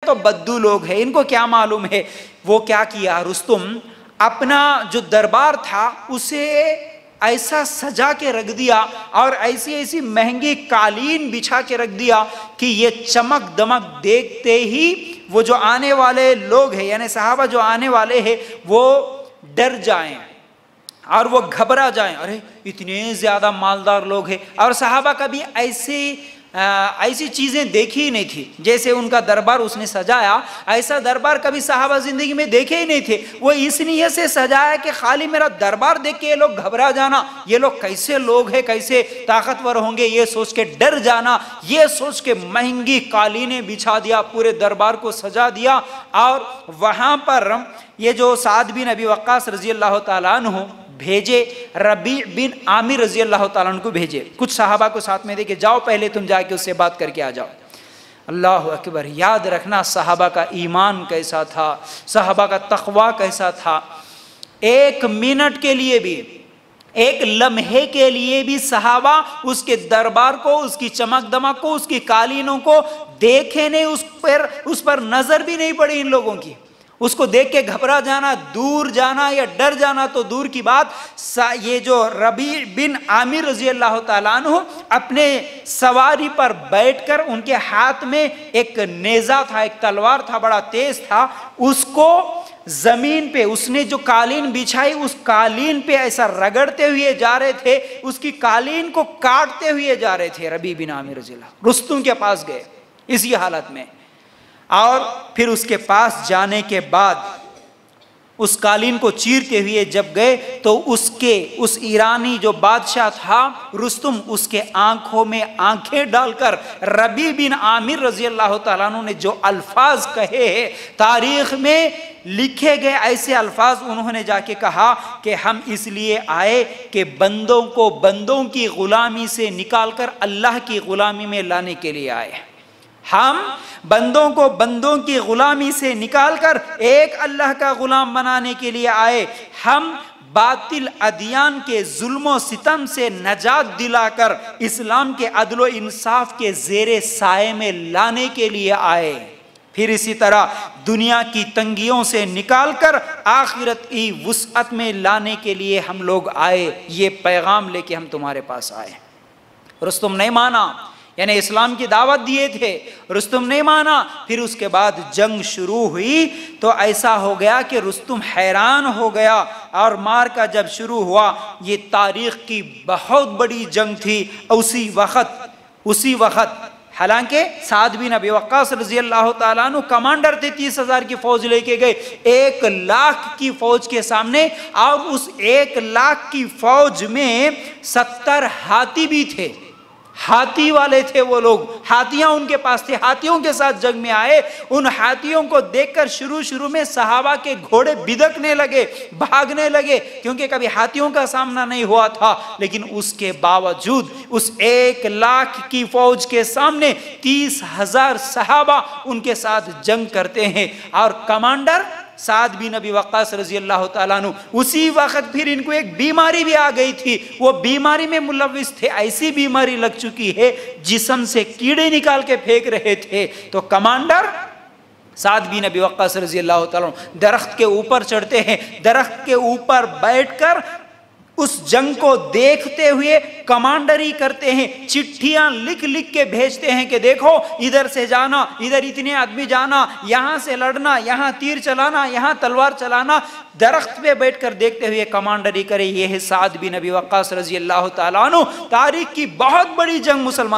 तो बद्दू लोग हैं, इनको क्या मालूम है। वो क्या किया, रुस्तुम अपना जो दरबार था उसे ऐसा सजा के रख दिया और ऐसी ऐसी महंगी कालीन बिछा के रख दिया कि ये चमक दमक देखते ही वो जो आने वाले लोग हैं, यानी सहाबा जो आने वाले हैं, वो डर जाएं और वो घबरा जाएं, अरे इतने ज़्यादा मालदार लोग हैं। और सहाबा कभी ऐसी चीज़ें देखी ही नहीं थी, जैसे उनका दरबार उसने सजाया, ऐसा दरबार कभी सहाबा ज़िंदगी में देखे ही नहीं थे। वो इस नियत से सजाया कि खाली मेरा दरबार देख के ये लोग घबरा जाना, ये लोग कैसे लोग हैं, कैसे ताकतवर होंगे, ये सोच के डर जाना, ये सोच के महंगी कालीनें बिछा दिया, पूरे दरबार को सजा दिया। और वहाँ पर ये जो साद बिन अबी वक्कास रज़ी अल्लाह ताला अन्हु भेजे, रबी बिन आमिर रज़ी अल्लाह ताला अन्हु को भेजे, कुछ सहाबा को साथ में दे के जाओ, पहले तुम जाके उससे बात करके आ जाओ। अल्लाह अकबर। याद रखना सहाबा का ईमान कैसा था, सहाबा का तक़वा कैसा था। एक मिनट के लिए भी, एक लम्हे के लिए भी सहाबा उसके दरबार को, उसकी चमक दमक को, उसकी कालीनों को देखे नहीं, उस पर नजर भी नहीं पड़ी इन लोगों की। उसको देख के घबरा जाना, दूर जाना या डर जाना तो दूर की बात। ये जो रबी बिन आमिर रज़ी अल्लाह ताला अन्हु अपने सवारी पर बैठकर, उनके हाथ में एक नेज़ा था, एक तलवार था, बड़ा तेज था, उसको जमीन पे उसने जो कालीन बिछाई उस कालीन पे ऐसा रगड़ते हुए जा रहे थे, उसकी कालीन को काटते हुए जा रहे थे। रबी बिन आमिर रज़ी अल्लाह रुस्तुम के पास गए इसी हालत में, और फिर उसके पास जाने के बाद उस कालीन को चीरते हुए जब गए तो उस ईरानी जो बादशाह था रुस्तुम, उसके आंखों में आंखें डालकर रबी बिन आमिर रज़ी अल्लाह ताला अन्हु ने जो अल्फाज कहे हैं, तारीख में लिखे गए ऐसे अल्फाज उन्होंने जाके कहा कि हम इसलिए आए कि बंदों को बंदों की गुलामी से निकालकर अल्लाह की गुलामी में लाने के लिए आए। हम बंदों को बंदों की गुलामी से निकालकर एक अल्लाह का गुलाम बनाने के लिए आए। हम बातिल अदियान के जुल्म सितम से नजात दिलाकर इस्लाम के अदलो इंसाफ के ज़ेरे साए में लाने के लिए आए। फिर इसी तरह दुनिया की तंगियों से निकालकर आखिरत की वुसअत में लाने के लिए हम लोग आए। ये पैगाम लेके हम तुम्हारे पास आए। रुस्तुम नहीं माना, यानी इस्लाम की दावत दिए थे, रुस्तुम नहीं माना। फिर उसके बाद जंग शुरू हुई तो ऐसा हो गया कि रुस्तुम हैरान हो गया, और मार का जब शुरू हुआ, ये तारीख की बहुत बड़ी जंग थी। उसी वक्त हालांकि साद बिन अबी वक्कास रज़ी अल्लाह ताला अन्हु कमांडर थे, 30,000 की फौज लेके गए 1 लाख की फौज के सामने, और उस 1 लाख की फौज में 70 हाथी भी थे, हाथी वाले थे वो लोग, हाथियां उनके पास थे, हाथियों के साथ जंग में आए। उन हाथियों को देखकर शुरू में सहाबा के घोड़े बिदकने लगे, भागने लगे, क्योंकि कभी हाथियों का सामना नहीं हुआ था। लेकिन उसके बावजूद उस 1 लाख की फौज के सामने 30,000 सहाबा उनके साथ जंग करते हैं, और कमांडर साद बिन अबी वक्कास रज़ी अल्लाह ताला अन्हु। उसी वक्त फिर इनको एक बीमारी भी आ गई थी, वो बीमारी में मुलव्विस थे, ऐसी बीमारी लग चुकी है जिस्म से कीड़े निकाल के फेंक रहे थे। तो कमांडर साद बिन अबी वक्कास रज़ी अल्लाह ताला अन्हु दरख्त के ऊपर चढ़ते हैं, दरख्त के ऊपर बैठकर उस जंग को देखते हुए कमांडरी करते हैं, चिट्ठियां लिख लिख के भेजते हैं कि देखो इधर से जाना, इधर इतने आदमी जाना, यहाँ से लड़ना, यहाँ तीर चलाना, यहाँ तलवार चलाना। दरख्त पे बैठकर देखते हुए कमांडरी करे। ये है साद बिन अबी वक्कास रज़ी अल्लाह ताला अन्हु। तारीख की बहुत बड़ी जंग मुसलमान